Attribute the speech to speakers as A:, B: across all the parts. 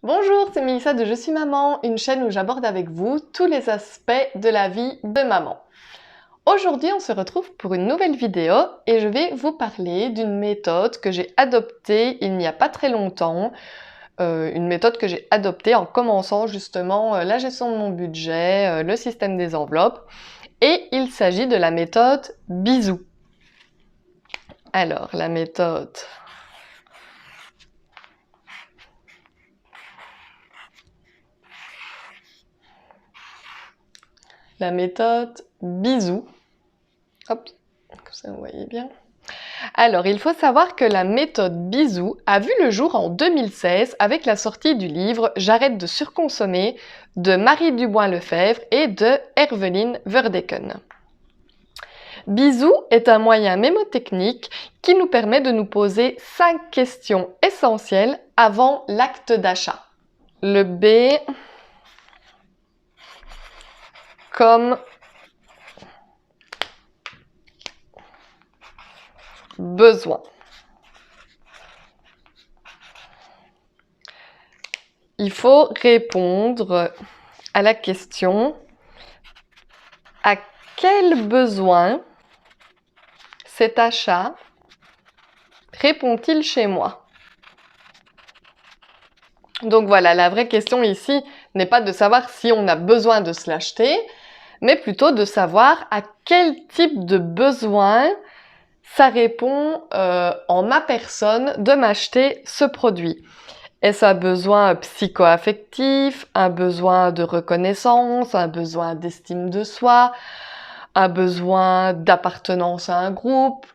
A: Bonjour, c'est Mélissa de Je suis maman, une chaîne où j'aborde avec vous tous les aspects de la vie de maman. Aujourd'hui, on se retrouve pour une nouvelle vidéo et je vais vous parler d'une méthode que j'ai adoptée il n'y a pas très longtemps. Une méthode que j'ai adoptée en commençant justement la gestion de mon budget, le système des enveloppes. Et il s'agit de la méthode Bisous. Alors, la méthode... La méthode Bisous. Hop, comme ça vous voyez bien. Alors, il faut savoir que la méthode Bisous a vu le jour en 2016 avec la sortie du livre J'arrête de surconsommer de Marie Dubois-Lefebvre et de Herveline Verdeken. Bisous est un moyen mémotechnique qui nous permet de nous poser 5 questions essentielles avant l'acte d'achat. Le B comme besoin. Il faut répondre à la question à quel besoin cet achat répond-il chez moi? Donc voilà, la vraie question ici n'est pas de savoir si on a besoin de se l'acheter, mais plutôt de savoir à quel type de besoin ça répond en ma personne de m'acheter ce produit. Est-ce un besoin psycho-affectif, un besoin de reconnaissance, un besoin d'estime de soi, un besoin d'appartenance à un groupe?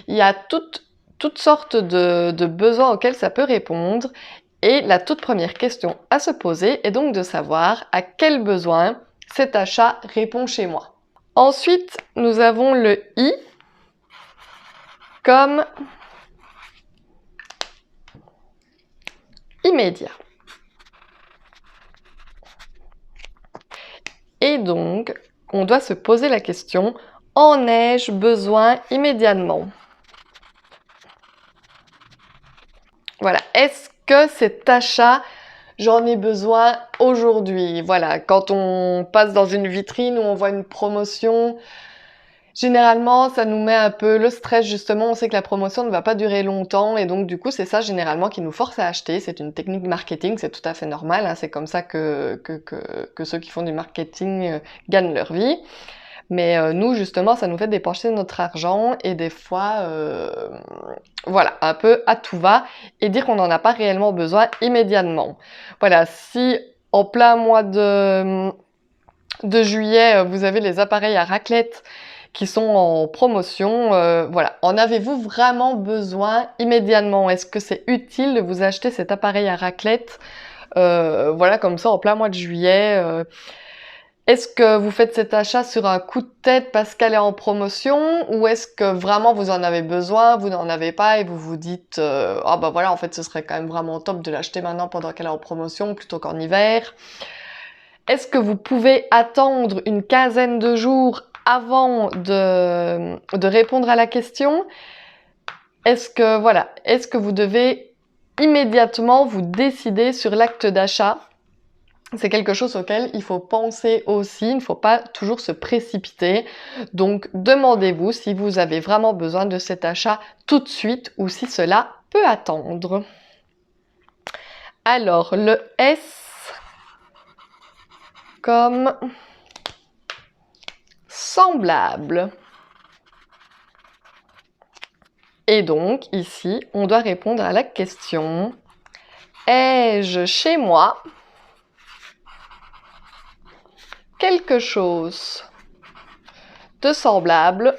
A: Il y a toutes sortes de besoins auxquels ça peut répondre. Et la toute première question à se poser est donc de savoir à quel besoin cet achat répond chez moi. Ensuite, nous avons le I comme immédiat. Et donc, on doit se poser la question, en ai-je besoin immédiatement? Voilà, est-ce que cet achat, j'en ai besoin aujourd'hui? Voilà, quand on passe dans une vitrine où on voit une promotion, généralement, ça nous met un peu le stress, justement. On sait que la promotion ne va pas durer longtemps et donc du coup, c'est ça généralement qui nous force à acheter. C'est une technique marketing, c'est tout à fait normal, hein. C'est comme ça que ceux qui font du marketing gagnent leur vie. Mais nous, justement, ça nous fait dépenser notre argent et des fois, voilà, un peu à tout va et dire qu'on n'en a pas réellement besoin immédiatement. Voilà, si en plein mois de juillet, vous avez les appareils à raclette qui sont en promotion, voilà. En avez-vous vraiment besoin immédiatement? Est-ce que c'est utile de vous acheter cet appareil à raclette, voilà, comme ça, en plein mois de juillet? Est-ce que vous faites cet achat sur un coup de tête parce qu'elle est en promotion? Ou est-ce que vraiment vous en avez besoin, vous n'en avez pas et vous vous dites ah bah voilà, en fait, ce serait quand même vraiment top de l'acheter maintenant pendant qu'elle est en promotion plutôt qu'en hiver? Est-ce que vous pouvez attendre une quinzaine de jours avant de répondre à la question? Est-ce que vous devez immédiatement vous décider sur l'acte d'achat? C'est quelque chose auquel il faut penser aussi, il ne faut pas toujours se précipiter. Donc demandez-vous si vous avez vraiment besoin de cet achat tout de suite ou si cela peut attendre. Alors le S comme semblable. Et donc, ici, on doit répondre à la question « Ai-je chez moi quelque chose de semblable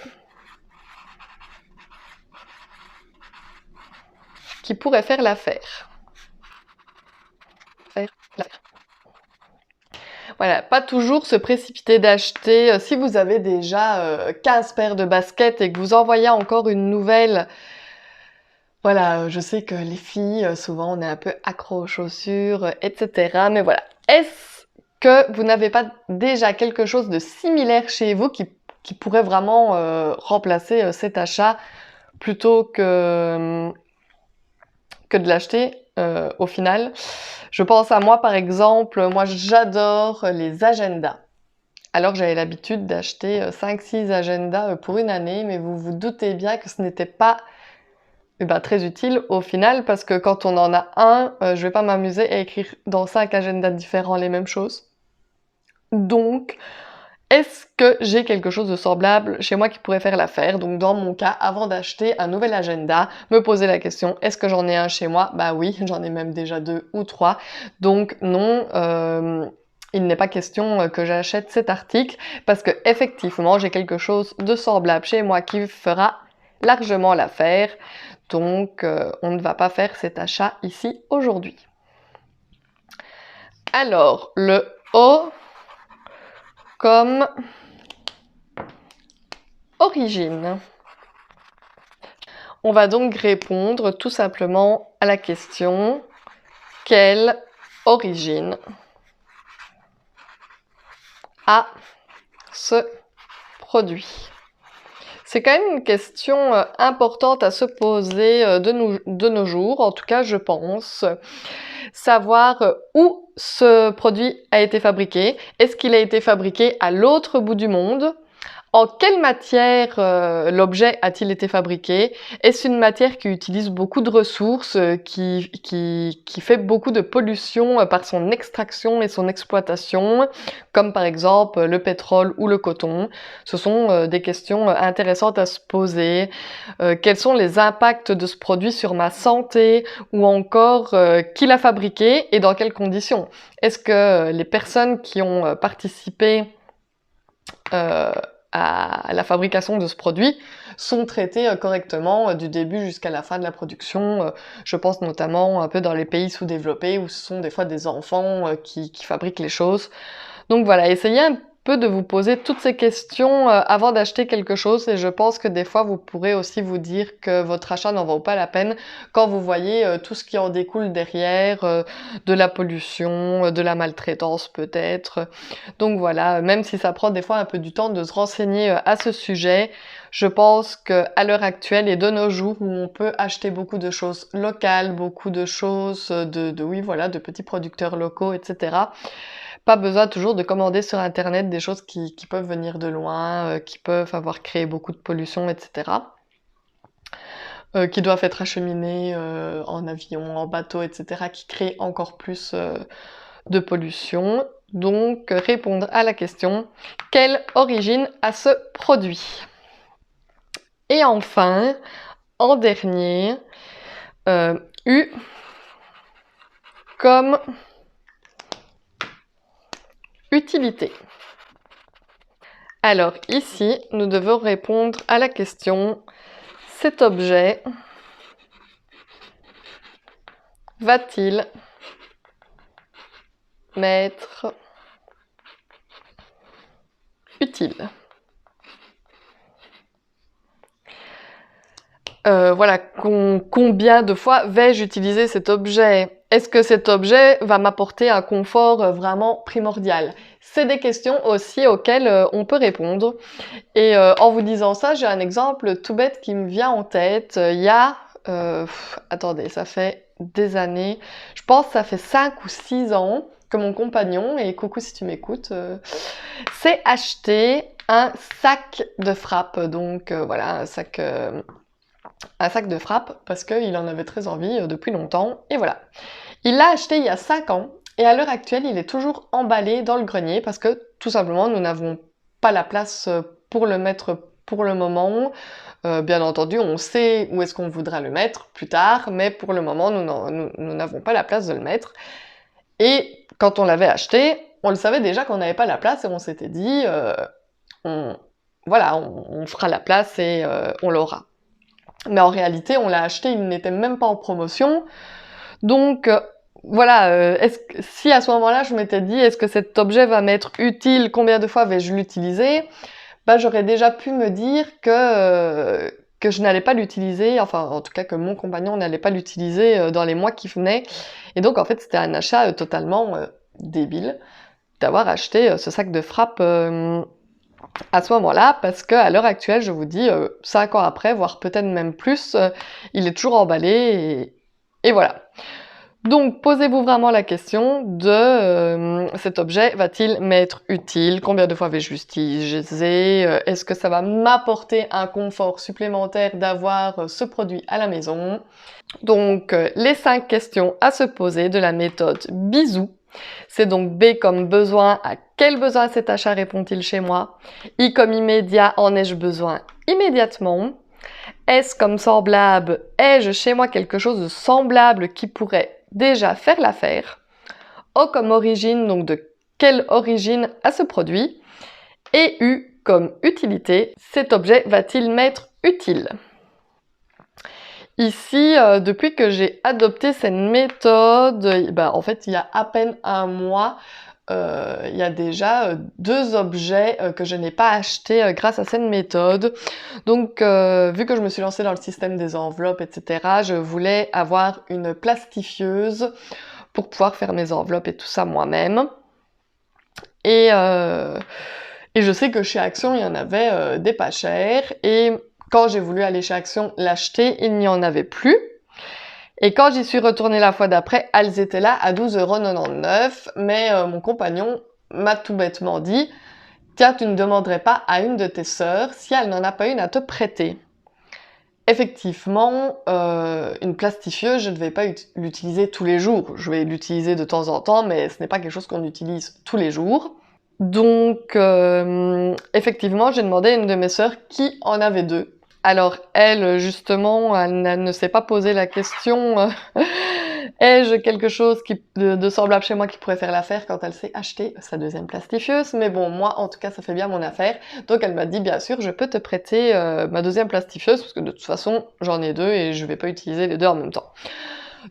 A: qui pourrait faire l'affaire ?» Voilà, pas toujours se précipiter d'acheter. Si vous avez déjà 15 paires de baskets et que vous en voyez encore une nouvelle, voilà, je sais que les filles, souvent, on est un peu accro aux chaussures, etc. Mais voilà, est-ce que vous n'avez pas déjà quelque chose de similaire chez vous qui pourrait vraiment remplacer cet achat plutôt que de l'acheter au final. Je pense à moi par exemple, moi j'adore les agendas. Alors j'avais l'habitude d'acheter 5-6 agendas pour une année, mais vous vous doutez bien que ce n'était pas très utile au final, parce que quand on en a un, je vais pas m'amuser à écrire dans 5 agendas différents les mêmes choses. Donc, est-ce que j'ai quelque chose de semblable chez moi qui pourrait faire l'affaire? Donc dans mon cas, avant d'acheter un nouvel agenda, me poser la question, est-ce que j'en ai un chez moi? Bah oui, j'en ai même déjà 2 ou 3. Donc non, il n'est pas question que j'achète cet article, parce que effectivement, j'ai quelque chose de semblable chez moi qui fera largement l'affaire. Donc on ne va pas faire cet achat ici aujourd'hui. Alors, le O comme origine. On va donc répondre tout simplement à la question « Quelle origine a ce produit ?» C'est quand même une question importante à se poser de nos jours, en tout cas je pense. Savoir où ce produit a été fabriqué. Est-ce qu'il a été fabriqué à l'autre bout du monde ? En quelle matière l'objet a-t-il été fabriqué? Est-ce une matière qui utilise beaucoup de ressources, qui fait beaucoup de pollution par son extraction et son exploitation, comme par exemple le pétrole ou le coton? Ce sont des questions intéressantes à se poser. Quels sont les impacts de ce produit sur ma santé? Ou encore, qui l'a fabriqué et dans quelles conditions? Est-ce que les personnes qui ont participé à la fabrication de ce produit sont traités correctement du début jusqu'à la fin de la production. Je pense notamment un peu dans les pays sous-développés où ce sont des fois des enfants qui fabriquent les choses. Donc voilà, essayez un peu de vous poser toutes ces questions avant d'acheter quelque chose, et je pense que des fois vous pourrez aussi vous dire que votre achat n'en vaut pas la peine quand vous voyez tout ce qui en découle derrière, de la pollution, de la maltraitance peut-être. Donc voilà, même si ça prend des fois un peu du temps de se renseigner à ce sujet, je pense qu'à l'heure actuelle et de nos jours où on peut acheter beaucoup de choses locales, beaucoup de choses de petits producteurs locaux, etc. Pas besoin toujours de commander sur internet des choses qui peuvent venir de loin, qui peuvent avoir créé beaucoup de pollution, etc. Qui doivent être acheminées en avion, en bateau, etc. qui créent encore plus de pollution. Donc répondre à la question « Quelle origine a ce produit ?» Et enfin, en dernier, U comme utilité. Alors ici, nous devons répondre à la question « Cet objet va-t-il m'être utile ?» Voilà, combien de fois vais-je utiliser cet objet? Est-ce que cet objet va m'apporter un confort vraiment primordial? C'est des questions aussi auxquelles on peut répondre. Et en vous disant ça, j'ai un exemple tout bête qui me vient en tête. Il y a... attendez, ça fait des années. Je pense que ça fait 5 ou 6 ans que mon compagnon, et coucou si tu m'écoutes, s'est acheté un sac de frappe. Donc voilà, un sac de frappe parce qu'il en avait très envie depuis longtemps, et voilà. Il l'a acheté il y a 5 ans, et à l'heure actuelle, il est toujours emballé dans le grenier parce que, tout simplement, nous n'avons pas la place pour le mettre pour le moment. Bien entendu, on sait où est-ce qu'on voudra le mettre plus tard, mais pour le moment, nous n'avons pas la place de le mettre. Et quand on l'avait acheté, on le savait déjà qu'on n'avait pas la place, et on s'était dit, on fera la place et on l'aura. Mais en réalité, on l'a acheté, il n'était même pas en promotion. Donc voilà, si à ce moment-là, je m'étais dit, est-ce que cet objet va m'être utile, combien de fois vais-je l'utiliser? J'aurais déjà pu me dire que je n'allais pas l'utiliser, enfin en tout cas que mon compagnon n'allait pas l'utiliser dans les mois qui venaient. Et donc en fait, c'était un achat totalement débile d'avoir acheté ce sac de frappe à ce moment-là, parce qu'à l'heure actuelle, je vous dis, 5 ans après, voire peut-être même plus, il est toujours emballé, et voilà. Donc, posez-vous vraiment la question de cet objet va-t-il m'être utile? Combien de fois vais-je l'utiliser? Est-ce que ça va m'apporter un confort supplémentaire d'avoir ce produit à la maison? Donc, les 5 questions à se poser de la méthode Bisou. C'est donc B comme besoin, à quel besoin cet achat répond-il chez moi? I comme immédiat, en ai-je besoin immédiatement? S comme semblable, ai-je chez moi quelque chose de semblable qui pourrait déjà faire l'affaire? O comme origine, donc de quelle origine a ce produit? Et U comme utilité, cet objet va-t-il m'être utile? Ici, depuis que j'ai adopté cette méthode, en fait, il y a à peine un mois, il y a déjà 2 objets que je n'ai pas achetés grâce à cette méthode. Donc, vu que je me suis lancée dans le système des enveloppes, etc., je voulais avoir une plastifieuse pour pouvoir faire mes enveloppes et tout ça moi-même. Et je sais que chez Action, il y en avait des pas chers. Et quand j'ai voulu aller chez Action l'acheter, il n'y en avait plus. Et quand j'y suis retournée la fois d'après, elles étaient là à 12,99 €. Mais mon compagnon m'a tout bêtement dit « Tiens, tu ne demanderais pas à une de tes sœurs si elle n'en a pas une à te prêter ?» Effectivement, une plastifieuse, je ne vais pas l'utiliser tous les jours. Je vais l'utiliser de temps en temps, mais ce n'est pas quelque chose qu'on utilise tous les jours. Donc, effectivement, j'ai demandé à une de mes sœurs qui en avait 2. Alors elle, justement, elle ne s'est pas posé la question ai-je quelque chose de semblable chez moi qui pourrait faire l'affaire quand elle s'est acheté sa deuxième plastifieuse? Mais bon, moi, en tout cas, ça fait bien mon affaire. Donc elle m'a dit, bien sûr, je peux te prêter ma deuxième plastifieuse, parce que de toute façon, j'en ai 2 et je vais pas utiliser les 2 en même temps.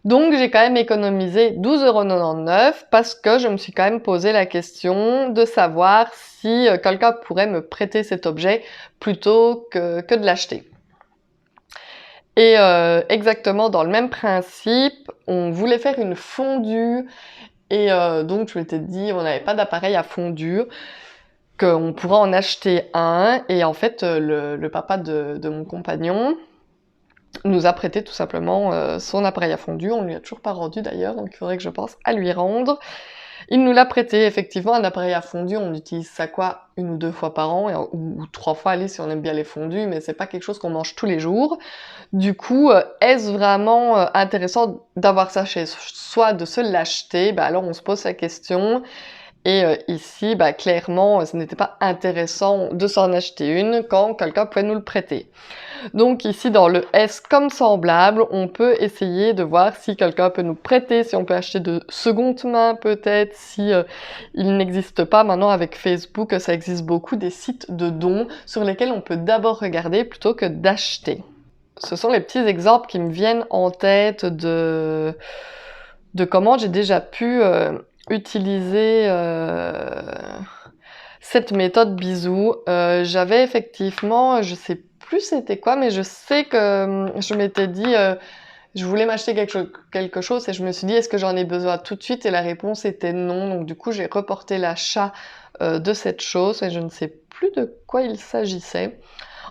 A: Donc j'ai quand même économisé 12,99 € parce que je me suis quand même posé la question de savoir si quelqu'un pourrait me prêter cet objet plutôt que de l'acheter. Et exactement dans le même principe, on voulait faire une fondue et donc je m'étais dit, on n'avait pas d'appareil à fondue, qu'on pourrait en acheter un. Et en fait, le papa de mon compagnon nous a prêté tout simplement son appareil à fondu. On lui a toujours pas rendu d'ailleurs, donc il faudrait que je pense à lui rendre. Il nous l'a prêté, effectivement, un appareil à fondu. On utilise ça quoi, 1 ou 2 fois par an, ou 3 fois, allez, si on aime bien les fondus, mais c'est pas quelque chose qu'on mange tous les jours. Du coup, est-ce vraiment intéressant d'avoir ça chez soi, de se l'acheter? Alors on se pose la question. Et ici, clairement, ce n'était pas intéressant de s'en acheter une quand quelqu'un pouvait nous le prêter. Donc ici, dans le S comme semblable, on peut essayer de voir si quelqu'un peut nous prêter, si on peut acheter de seconde main peut-être, si il n'existe pas. Maintenant, avec Facebook, ça existe beaucoup des sites de dons sur lesquels on peut d'abord regarder plutôt que d'acheter. Ce sont les petits exemples qui me viennent en tête de comment j'ai déjà pu utiliser cette méthode bisou. J'avais effectivement, je sais plus c'était quoi, mais je sais que je m'étais dit je voulais m'acheter quelque chose et je me suis dit est-ce que j'en ai besoin tout de suite, et la réponse était non. Donc du coup j'ai reporté l'achat de cette chose et je ne sais plus de quoi il s'agissait.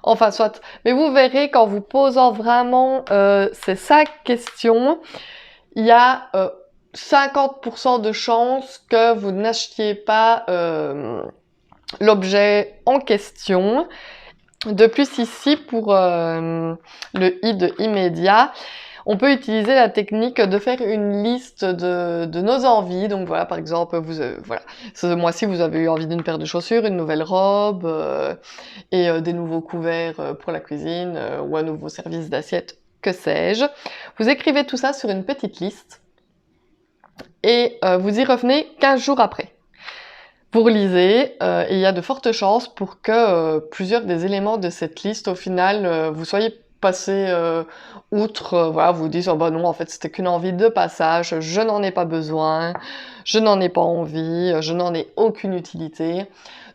A: Enfin soit, mais vous verrez qu'en vous posant vraiment ces 5 questions, il y a 50% de chances que vous n'achetiez pas l'objet en question. De plus ici, pour le i de immédiat, on peut utiliser la technique de faire une liste de nos envies. Donc voilà, par exemple, voilà, ce mois-ci, vous avez eu envie d'une paire de chaussures, une nouvelle robe et des nouveaux couverts pour la cuisine ou un nouveau service d'assiette, que sais-je. Vous écrivez tout ça sur une petite liste et vous y revenez 15 jours après. Vous relisez et il y a de fortes chances pour que plusieurs des éléments de cette liste, au final, vous soyez passé outre, voilà, vous dites « Oh bah non, en fait, c'était qu'une envie de passage, je n'en ai pas besoin, je n'en ai pas envie, je n'en ai aucune utilité. »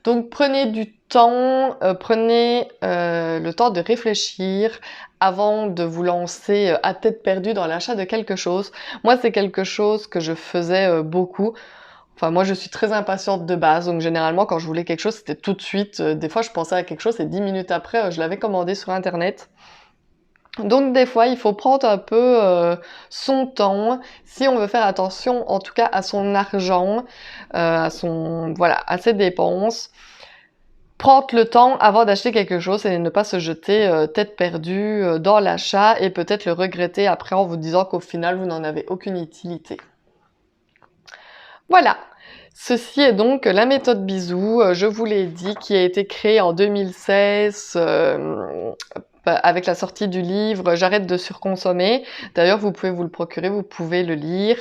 A: Donc prenez du temps, prenez le temps de réfléchir avant de vous lancer à tête perdue dans l'achat de quelque chose. Moi, c'est quelque chose que je faisais beaucoup. Enfin, moi, je suis très impatiente de base, donc généralement, quand je voulais quelque chose, c'était tout de suite. Des fois, je pensais à quelque chose et 10 minutes après, je l'avais commandé sur Internet. Donc des fois, il faut prendre un peu son temps, si on veut faire attention en tout cas à son argent, voilà, à ses dépenses. Prendre le temps avant d'acheter quelque chose et ne pas se jeter tête perdue dans l'achat et peut-être le regretter après en vous disant qu'au final, vous n'en avez aucune utilité. Voilà, ceci est donc la méthode bisou, je vous l'ai dit, qui a été créée en 2016 avec la sortie du livre J'arrête de surconsommer. D'ailleurs, vous pouvez vous le procurer, vous pouvez le lire,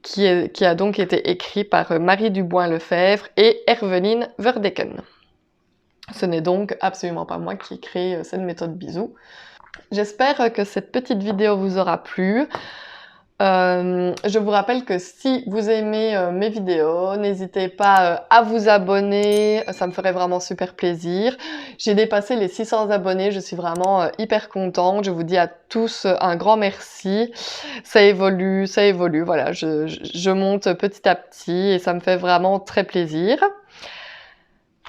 A: qui a donc été écrit par Marie Dubois-Lefebvre et Herveline Verdeken. Ce n'est donc absolument pas moi qui ai créé cette méthode bisou. J'espère que cette petite vidéo vous aura plu. Je vous rappelle que si vous aimez mes vidéos, n'hésitez pas à vous abonner, ça me ferait vraiment super plaisir. J'ai dépassé les 600 abonnés, je suis vraiment hyper contente. Je vous dis à tous un grand merci. Ça évolue, voilà, je monte petit à petit et ça me fait vraiment très plaisir.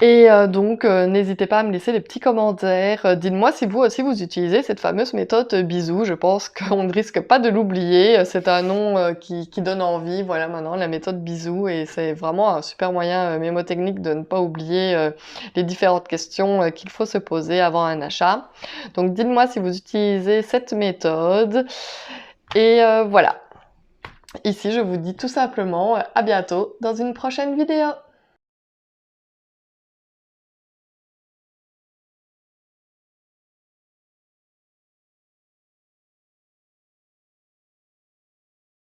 A: Et donc, n'hésitez pas à me laisser des petits commentaires. Dites-moi si vous aussi vous utilisez cette fameuse méthode bisou. Je pense qu'on ne risque pas de l'oublier. C'est un nom qui donne envie. Voilà, maintenant, la méthode bisou. Et c'est vraiment un super moyen mémotechnique de ne pas oublier les différentes questions qu'il faut se poser avant un achat. Donc, dites-moi si vous utilisez cette méthode. Et voilà. Ici, je vous dis tout simplement à bientôt dans une prochaine vidéo.